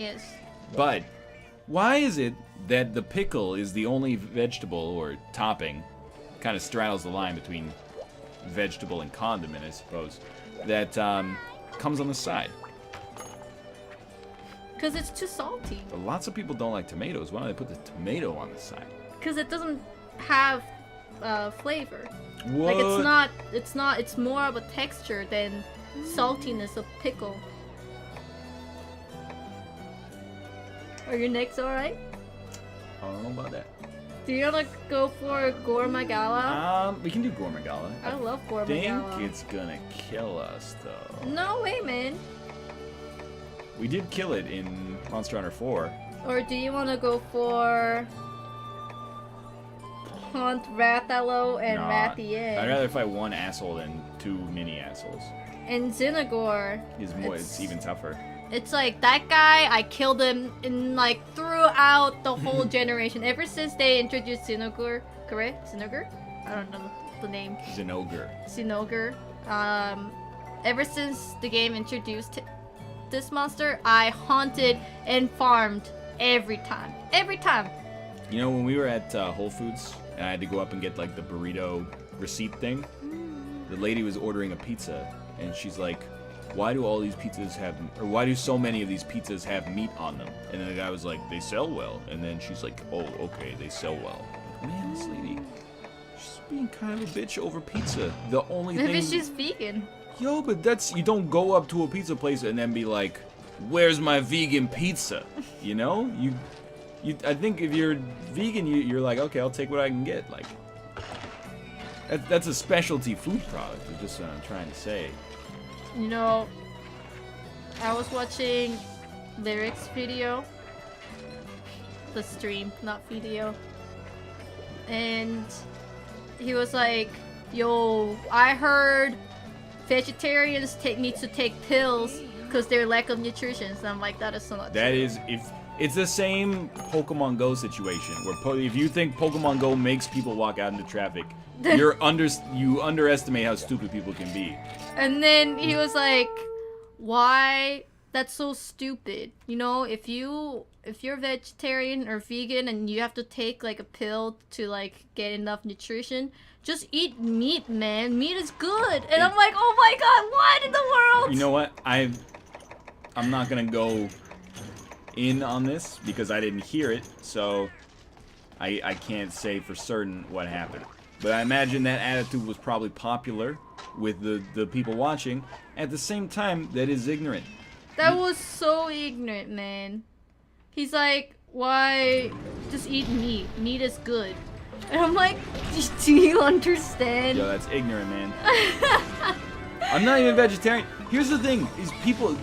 Yes. But why is it that the pickle is the only vegetable or topping, kind of straddles the line between vegetable and condiment, I suppose, that comes on the side? Because it's too salty. But lots of people don't like tomatoes. Why don't they put the tomato on the side? Because it doesn't have flavor. What? Like it's more of a texture than saltiness of pickle. Are your necks alright? I don't know about that. Do you wanna go for gourmet gala? We can do gourmet gala. I love gourmet gala. I think it's gonna kill us, though. No way, man. We did kill it in Monster Hunter 4. Or do you wanna go for Hunt Rathallo and Rathien? I'd rather fight one asshole than two mini assholes. And Xenagore. It's even tougher. It's like, that guy, I killed him in, like, throughout the whole generation. Ever since they introduced Xenagore, correct? Xenagore? I don't know the name. Xenogre. Ever since the game introduced this monster, I hunted and farmed every time. Every time. You know, when we were at Whole Foods, and I had to go up and get, like, the burrito receipt thing, the lady was ordering a pizza, and she's like, why do all these pizzas have, or why do so many of these pizzas have meat on them? And then the guy was like, they sell well. And then she's like, oh, okay, they sell well. Man, this lady, she's being kind of a bitch over pizza. The only thing... Maybe she's vegan. Yo, but that's, you don't go up to a pizza place and then be like, where's my vegan pizza? You know? I think if you're vegan, you're like, okay, I'll take what I can get. Like, that's a specialty food product, is just what I'm trying to say. You know, I was watching Lyric's video. The stream, not video. And he was like, yo, I heard vegetarians need to take pills because their lack of nutrition. And I'm like, that is so not true. That is, if it's the same Pokemon Go situation, where if you think Pokemon Go makes people walk out into traffic, you underestimate how stupid people can be. And then he was like, why? That's so stupid. You know, if you're vegetarian or vegan and you have to take like a pill to like get enough nutrition, just eat meat, man. Meat is good. And I'm like, oh my god, what in the world? You know what? I'm not gonna go in on this because I didn't hear it, so I can't say for certain what happened. But I imagine that attitude was probably popular with the people watching. At the same time, that is ignorant. That was so ignorant, man. He's like, why just eat meat? Meat is good. And I'm like, do you understand? Yo, that's ignorant, man. I'm not even vegetarian. Here's the thing, is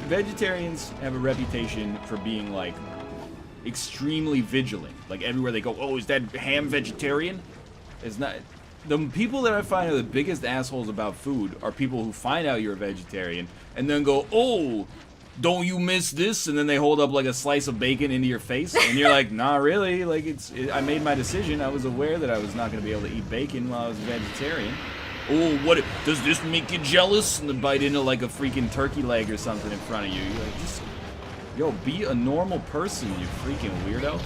vegetarians have a reputation for being like extremely vigilant. Like everywhere they go, oh, is that ham vegetarian? It's not. The people that I find are the biggest assholes about food are people who find out you're a vegetarian and then go, oh, don't you miss this? And then they hold up like a slice of bacon into your face and you're like, nah, really? Like I made my decision. I was aware that I was not going to be able to eat bacon while I was a vegetarian. Oh, what? Does this make you jealous? And then bite into like a freaking turkey leg or something in front of you. You're like, just, yo, be a normal person, you freaking weirdo.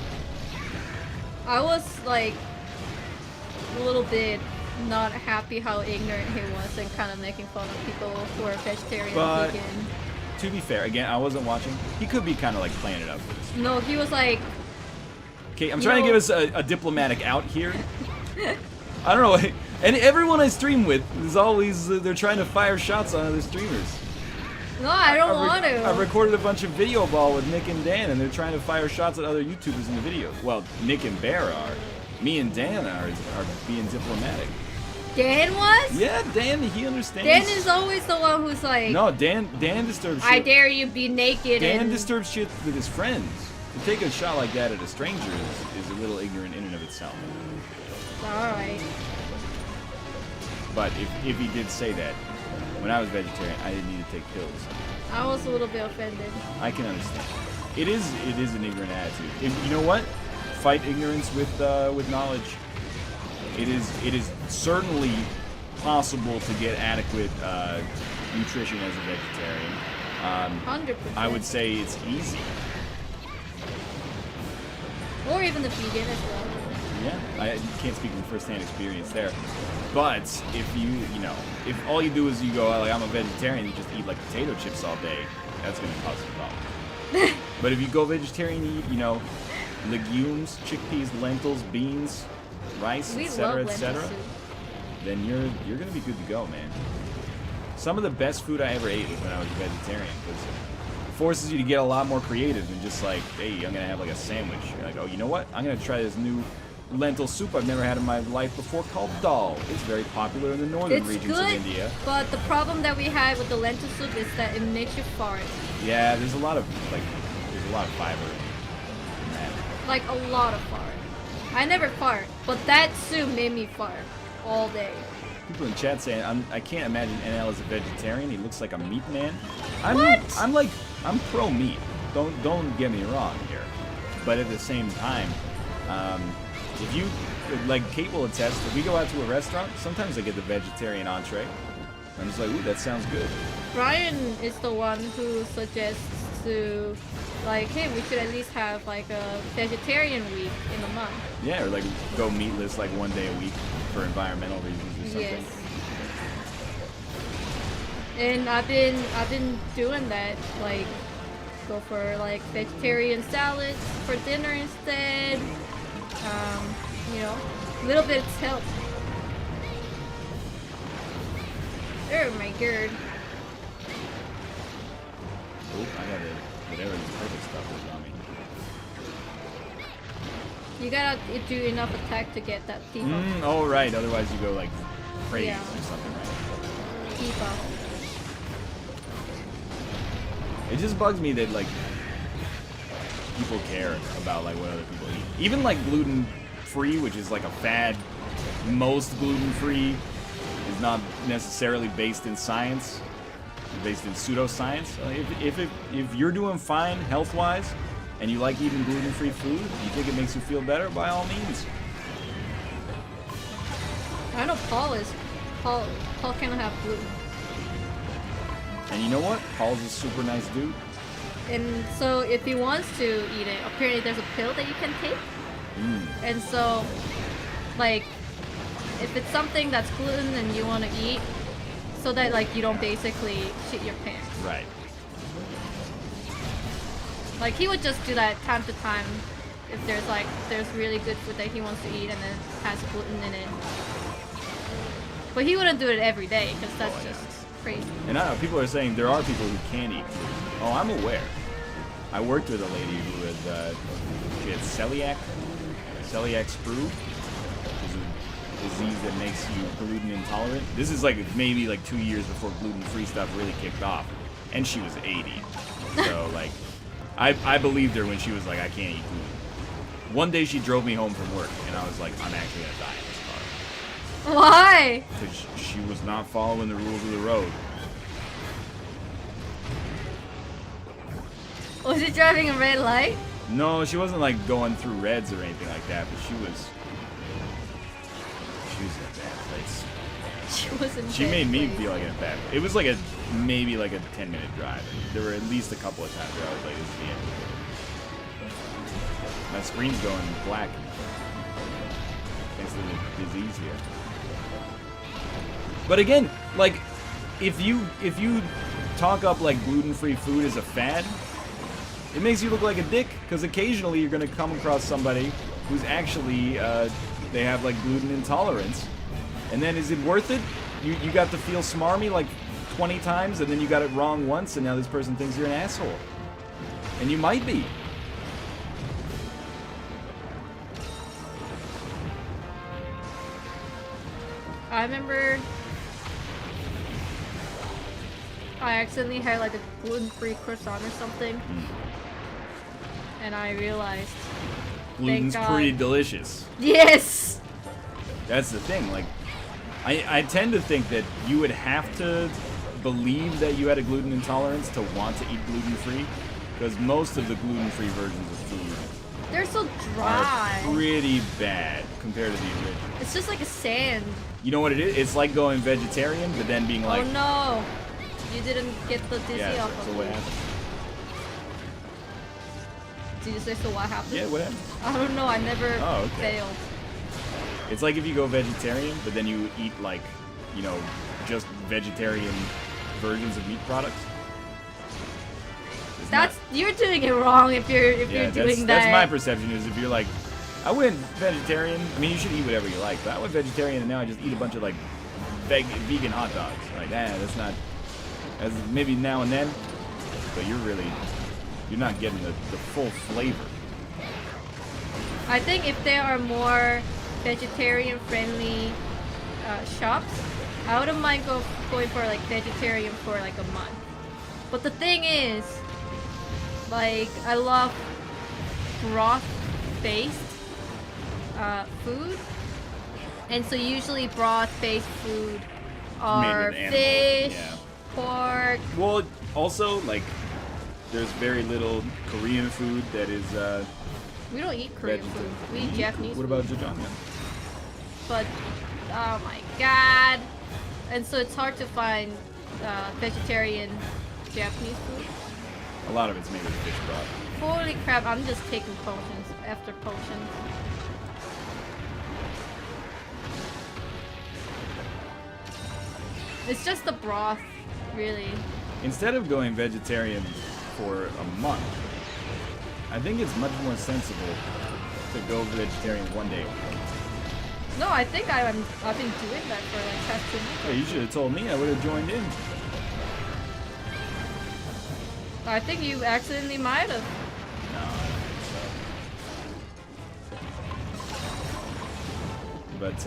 I was like a little bit not happy how ignorant he was and kind of making fun of people who are vegetarian and vegan. To be fair, again, I wasn't watching. He could be kind of like playing it up for this. No, he was like... Okay, I'm trying to give us a diplomatic out here. I don't know. And everyone I stream with is always, they're trying to fire shots on other streamers. No, I don't want to. I recorded a bunch of video ball with Nick and Dan, and they're trying to fire shots at other YouTubers in the videos. Well, Nick and Bear are. Me and Dan are being diplomatic. Dan was? Yeah, Dan, he understands. Dan is always the one who's like... No, Dan disturbs shit. I dare you be naked Dan disturbs shit with his friends. To take a shot like that at a stranger is a little ignorant in and of itself. Alright. But if he did say that, when I was vegetarian, I didn't need to take pills. I was a little bit offended. I can understand. It is an ignorant attitude. You know what? Fight ignorance with knowledge. It is certainly possible to get adequate nutrition as a vegetarian. 100%. I would say it's easy. even a vegan as well. Yeah, I can't speak from first-hand experience there. But if if all you do is you go, like, I'm a vegetarian, you just eat, like, potato chips all day, that's going to cause some problems. But if you go vegetarian, you eat, legumes, chickpeas, lentils, beans, rice, etc., etc., then you're going to be good to go, man. Some of the best food I ever ate was when I was a vegetarian, because it forces you to get a lot more creative than just like, hey, I'm going to have, like, a sandwich. You're like, oh, you know what? I'm going to try this new lentil soup I've never had in my life before called dal. It's very popular in the northern regions of India. But the problem that we had with the lentil soup is that it makes you fart. Yeah, there's a lot of fiber in that. Like a lot of fart. I never fart, but that soup made me fart all day. People in chat saying I can't imagine NL as a vegetarian. He looks like a meat man. What? I'm pro meat. Don't get me wrong here. But at the same time, if you, like Kate will attest, if we go out to a restaurant, sometimes I get the vegetarian entree. I'm just like, ooh, that sounds good. Ryan is the one who suggests to, like, hey, we should at least have like a vegetarian week in a month. Yeah, or like go meatless like one day a week for environmental reasons or something. Yes. And I've been doing that, like go for like vegetarian salads for dinner instead. A little bit of help. Oh my god. Oh, I got it. Whatever this purple stuff is on me. You gotta do enough attack to get that debuff. Oh, right. Otherwise you go like praise Yeah. or something, right? Debuff. It just bugs me that like people care about like what other people eat. Even like gluten-free, which is like a fad. Most gluten-free is not necessarily based in science. It's based in pseudoscience. If you're doing fine health-wise and you like eating gluten-free food, you think it makes you feel better, by all means. I know Paul cannot have gluten. And you know what? Paul's a super nice dude. And so if he wants to eat it, apparently there's a pill that you can take. And so, like, if it's something that's gluten and you want to eat, so that like you don't basically shit your pants. Right. Like he would just do that time to time if there's really good food that he wants to eat and it has gluten in it. But he wouldn't do it every day because that's just crazy. And I know people are saying there are people who can't eat gluten. Oh, I'm aware. I worked with a lady who had she had celiac sprue, which is a disease that makes you gluten intolerant. This is like maybe like 2 years before gluten-free stuff really kicked off, and she was 80. So like, I believed her when she was like, I can't eat gluten. One day she drove me home from work, and I was like, I'm actually gonna die in this car. Why? Because she was not following the rules of the road. Was he driving a red light? No, she wasn't like going through reds or anything like that, but she was in a bad place. She was in She bed, made me please. feel like in a bad. It was like maybe like a 10-minute drive. There were at least a couple of times where I was like, this is the end of it. My screen's going black. Thanks to the disease here. But again, like, if you talk up like gluten-free food as a fad, it makes you look like a dick, because occasionally you're going to come across somebody who's actually, they have like gluten intolerance. And then is it worth it? You got to feel smarmy like 20 times, and then you got it wrong once, and now this person thinks you're an asshole. And you might be. I remember I accidentally had like a gluten-free croissant or something. And I realized Gluten's thank God. pretty delicious. Yes! That's the thing. Like, I tend to think that you would have to believe that you had a gluten intolerance to want to eat gluten-free, because most of the gluten-free versions of food They're so dry. are pretty bad compared to the original. It's just like a sand. You know what it is? It's like going vegetarian, but then being like, Oh no! You didn't get the dizzy yeah. off So of what it. happened? So what happened? Yeah, what happened? I don't know. I never Oh, okay. failed. It's like if you go vegetarian, but then you eat like, you know, just vegetarian versions of meat products. You're doing it wrong if you're doing that. That's my perception. Is if you're like, I went vegetarian. I mean, you should eat whatever you like, but I went vegetarian and now I just eat a bunch of like vegan hot dogs. Like, that's not. As maybe now and then, but you're not getting the full flavor. I think if there are more vegetarian-friendly shops, I wouldn't mind going for like vegetarian for like a month. But the thing is, like, I love broth-based food, and so usually broth-based food are fish, pork. Well, also like, there's very little Korean food that is. We don't eat Korean food. We eat Japanese food. What about jajangmyeon? But, oh my god. And so it's hard to find vegetarian Japanese food. A lot of it's made with fish broth. Holy crap, I'm just taking potions after potions. It's just the broth, really. Instead of going vegetarian for a month, I think it's much more sensible to go vegetarian one day. No, I think I've been doing that for like past 2 months. Hey, you should have told me. I would have joined in. I think you accidentally might have. No, I don't think so. But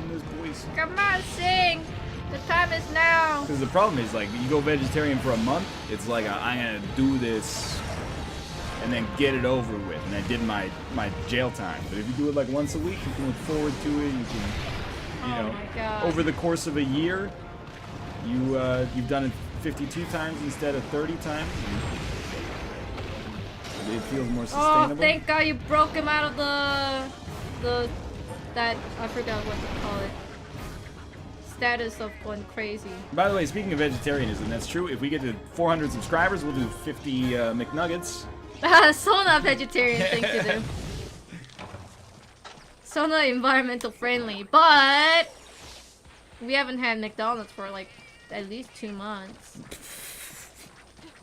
those boys. Come on, sing. The time is now. Because the problem is, like, you go vegetarian for a month, it's like, I'm going to do this and then get it over with. And I did my jail time. But if you do it, like, once a week, you can look forward to it. You can, you know, my God. over the course of a year, you've done it 52 times instead of 30 times. It feels more sustainable. Oh, thank God you broke him out of that, I forgot what to call it. Status of going crazy. By the way, speaking of vegetarianism, that's true. If we get to 400 subscribers, we'll do 50 McNuggets. So not vegetarian thing to do. So not environmental friendly, but we haven't had McDonald's for like at least 2 months.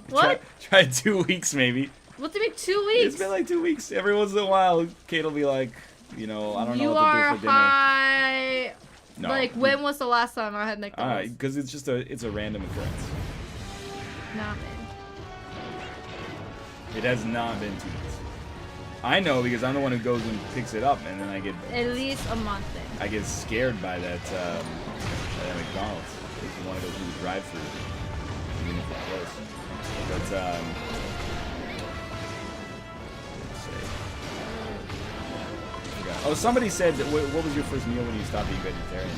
What? Try 2 weeks maybe. What do you mean 2 weeks? It's been like 2 weeks. Every once in a while, Kate will be like, you know, I don't know what to do for dinner. You are high. No. Like, when was the last time I had McDonald's? Because it's a random occurrence. Nah, man. It has not been 2 weeks. I know because I'm the one who goes and picks it up, and then I get at least a month then. I get scared by that McDonald's. I just want to go through the drive-thru, even if it's close. But oh, somebody said that. What was your first meal when you stopped being vegetarian?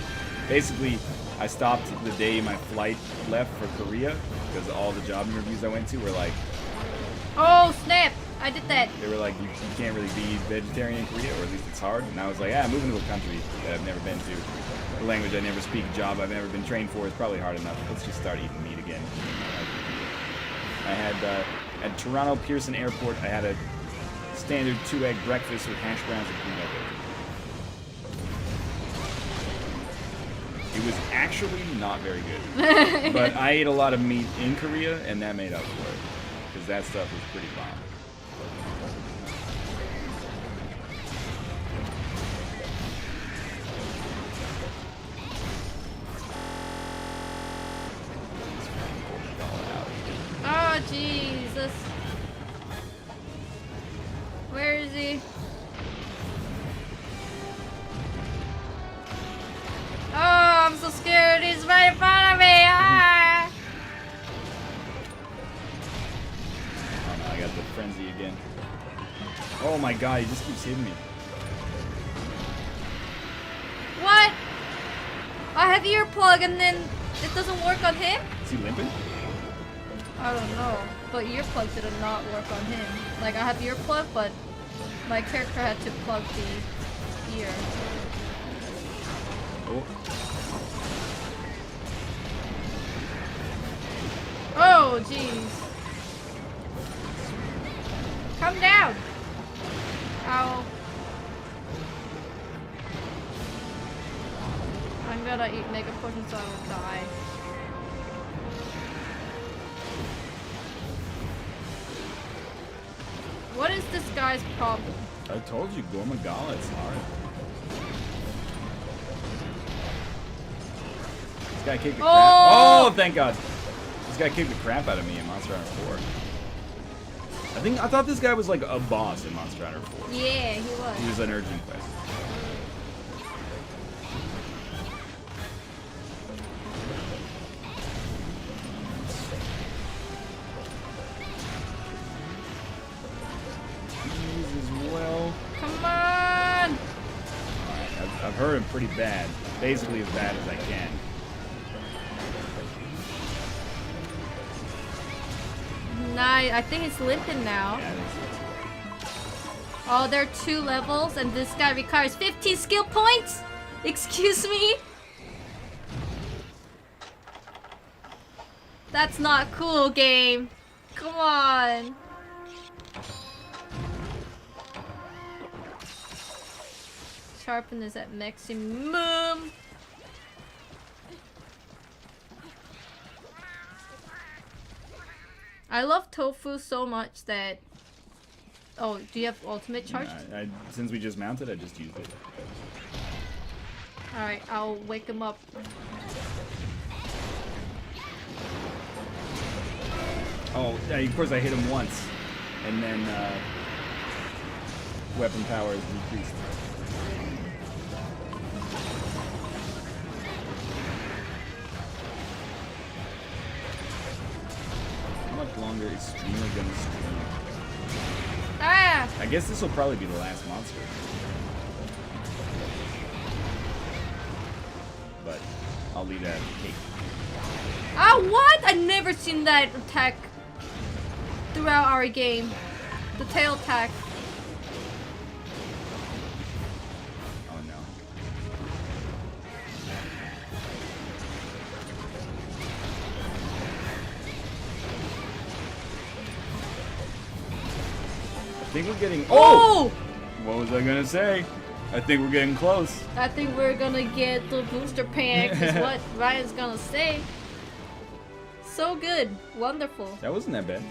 Basically, I stopped the day my flight left for Korea because all the job interviews I went to were like, oh snap! I did that. They were like, you can't really be vegetarian in Korea, or at least it's hard. And I was like, moving to a country that I've never been to, a language I never speak, a job I've never been trained for is probably hard enough. Let's just start eating meat again. I had at Toronto Pearson Airport, I had a standard 2-egg breakfast with hash browns and peanut butter. It was actually not very good. But I ate a lot of meat in Korea, and that made up for it. Because that stuff was pretty bomb. Oh, Jesus. Where is he? Oh, I'm so scared. He's right in front of me. Ah! Oh no, I got the frenzy again. Oh my god, he just keeps hitting me. What? I have earplug and then it doesn't work on him? Is he limping? I don't know, but earplug did not work on him. Like, I have earplug, but my character had to plug the ear. Oh. Oh, jeez. Come down. Ow. I'm gonna eat mega potions so I don't die. What is this guy's problem? I told you, Gormagala, it's hard. This guy kicked the crap. Oh, thank God. This guy kicked the crap out of me in Monster Hunter 4. I thought this guy was like a boss in Monster Hunter 4. Yeah, he was. He was an urgent quest. Come on! Alright, I've heard him pretty bad. Basically as bad as I can. Nice. I think it's limping now. Yeah, Oh, there are 2 levels, and this guy requires 15 skill points? Excuse me? That's not cool, game. Come on. Sharpness at maximum. I love tofu so much that... Oh, do you have ultimate charge? Since we just mounted, I just used it. Alright, I'll wake him up. Oh, yeah, of course I hit him once. And then, weapon power is decreased. How much longer is Streamer gonna stream? Ah! I guess this will probably be the last monster. But I'll leave that to Kate. Ah, what? I never seen that attack throughout our game. The tail attack. Oh no. I think we're getting. Oh! What was I gonna say? I think we're getting close. I think we're gonna get the booster pack, is what Ryan's gonna say. So good. Wonderful. That wasn't that bad.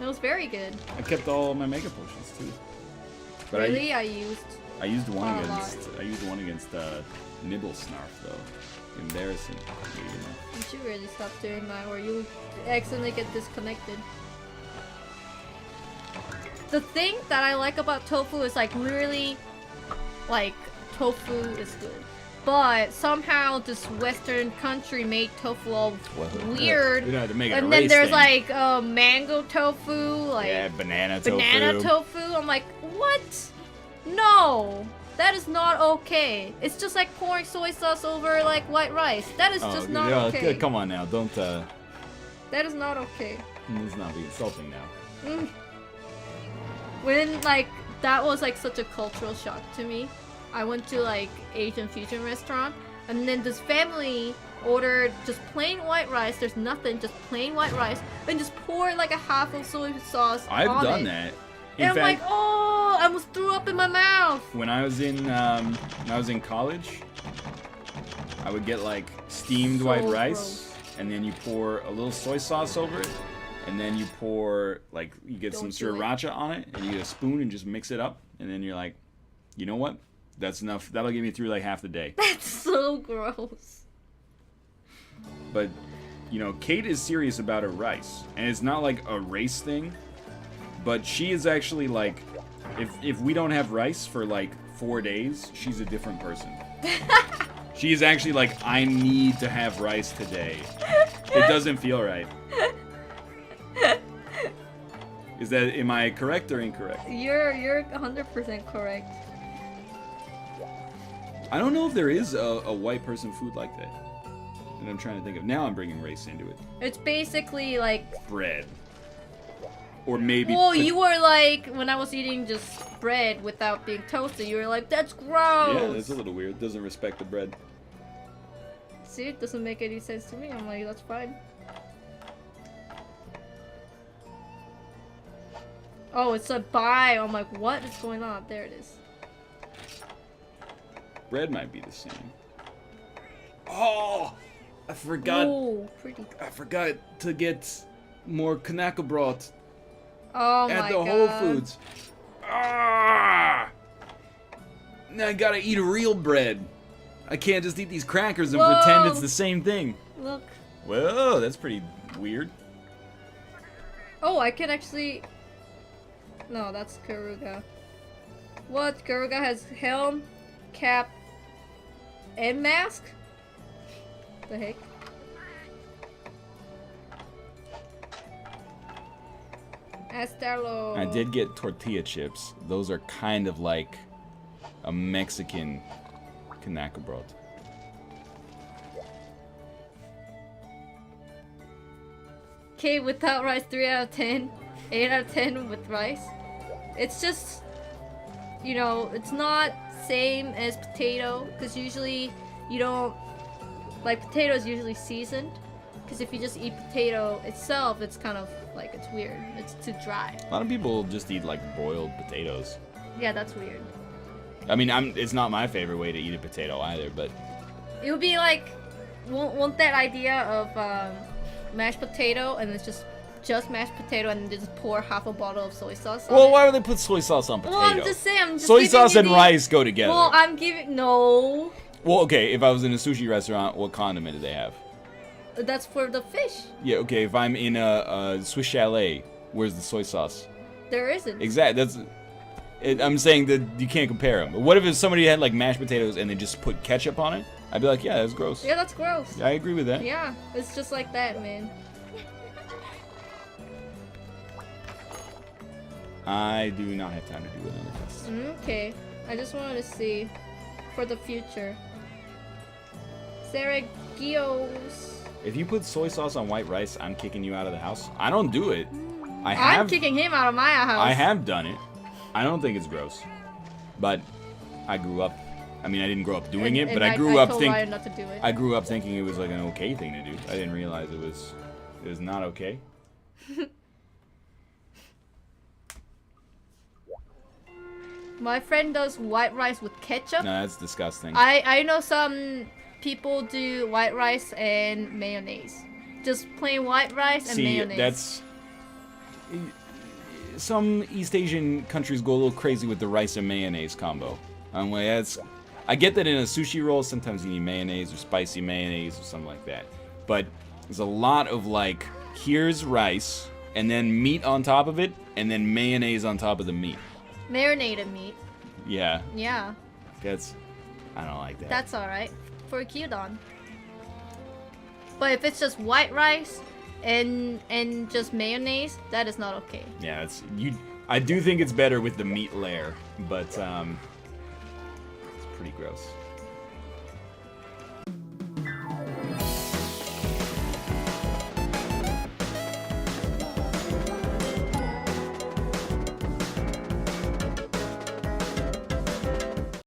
It was very good. I kept all my mega potions too. But Really? I used one a against Nibble Snarf though. Embarrassing. You know. You should really stop doing that or you accidentally get disconnected. The thing that I like about tofu is like literally like tofu is good. But somehow this Western country made tofu all weird. We had to make it and a then race there's thing. like mango tofu, like yeah, banana tofu. I'm like, what? No, that is not okay. It's just like pouring soy sauce over like white rice. That is just not okay. Come on now, don't. That is not okay. Let's not be insulting now. Mm. When like that was like such a cultural shock to me. I went to like Asian fusion restaurant, and then this family ordered just plain white rice. There's nothing, just plain white rice, and just pour like a half of soy sauce. I've done that. And I'm like, oh, I almost threw up in my mouth. When I was in college, I would get like steamed white rice, and then you pour a little soy sauce over it, and then you pour like you get some sriracha on it, and you get a spoon and just mix it up, and then you're like, you know what? That's enough. That'll get me through like half the day. That's so gross. But, you know, Kate is serious about her rice. And it's not like a race thing. But she is actually like, if we don't have rice for like 4 days, she's a different person. She is actually like, I need to have rice today. It doesn't feel right. Am I correct or incorrect? You're 100% correct. I don't know if there is a white person food like that. And I'm trying to think of. Now I'm bringing race into it. It's basically like bread. Or maybe. Well, you were like, when I was eating just bread without being toasted, you were like, that's gross. Yeah, that's a little weird. Doesn't respect the bread. See, it doesn't make any sense to me. I'm like, that's fine. Oh, it's a buy. I'm like, what is going on? There it is. Bread might be the same. Oh, I forgot. Ooh, pretty. I forgot to get more Kanaka broth Oh my at the god. Whole Foods. Ah! Now I gotta eat a real bread. I can't just eat these crackers and pretend it's the same thing. Look. Whoa, that's pretty weird. Oh, I can actually... No, that's Garuga. What? Garuga has helm, cap, and mask? The heck? Astarlo. I did get tortilla chips. Those are kind of like a Mexican Kanaka broth. Okay, without rice, 3 out of 10. 8 out of 10 with rice. It's just, you know, it's not same as potato, because usually you don't, like potato is usually seasoned, because if you just eat potato itself, it's kind of like, it's weird. It's too dry. A lot of people just eat like boiled potatoes. Yeah, that's weird. I mean, it's not my favorite way to eat a potato either, but It would be like, want that idea of mashed potato, and it's just mashed potato, and then just pour half a bottle of soy sauce on well, it. why would they put soy sauce on potato? Well, I'm just saying, I'm just soy giving sauce you and the- rice go together. Well, I'm giving, no. Well, okay, if I was in a sushi restaurant, what condiment do they have? That's for the fish. Yeah, okay, if I'm in a Swiss chalet, where's the soy sauce? There isn't. Exactly, I'm saying that you can't compare them. But what if somebody had like mashed potatoes and they just put ketchup on it? I'd be like, yeah, that's gross. Yeah, that's gross. I agree with that. Yeah, it's just like that, man. I do not have time to do another test. Okay, I just wanted to see for the future. Saragios. If you put soy sauce on white rice, I'm kicking you out of the house. I don't do it. I'm kicking him out of my house. I have done it. I don't think it's gross. But I grew up. I mean, I didn't grow up doing it, but I grew up thinking. Ryan not to do it. I grew up thinking it was like an okay thing to do. I didn't realize it was not okay. My friend does white rice with ketchup. No, that's disgusting. I know some people do white rice and mayonnaise. Just plain white rice and mayonnaise. That's some East Asian countries go a little crazy with the rice and mayonnaise combo. I get that in a sushi roll, sometimes you need mayonnaise or spicy mayonnaise or something like that. But there's a lot of like, here's rice, and then meat on top of it, and then mayonnaise on top of the meat. Marinated meat. Yeah. Yeah. I don't like that. That's alright. For a gyudon. But if it's just white rice and just mayonnaise, that is not okay. Yeah, I do think it's better with the meat layer, but it's pretty gross.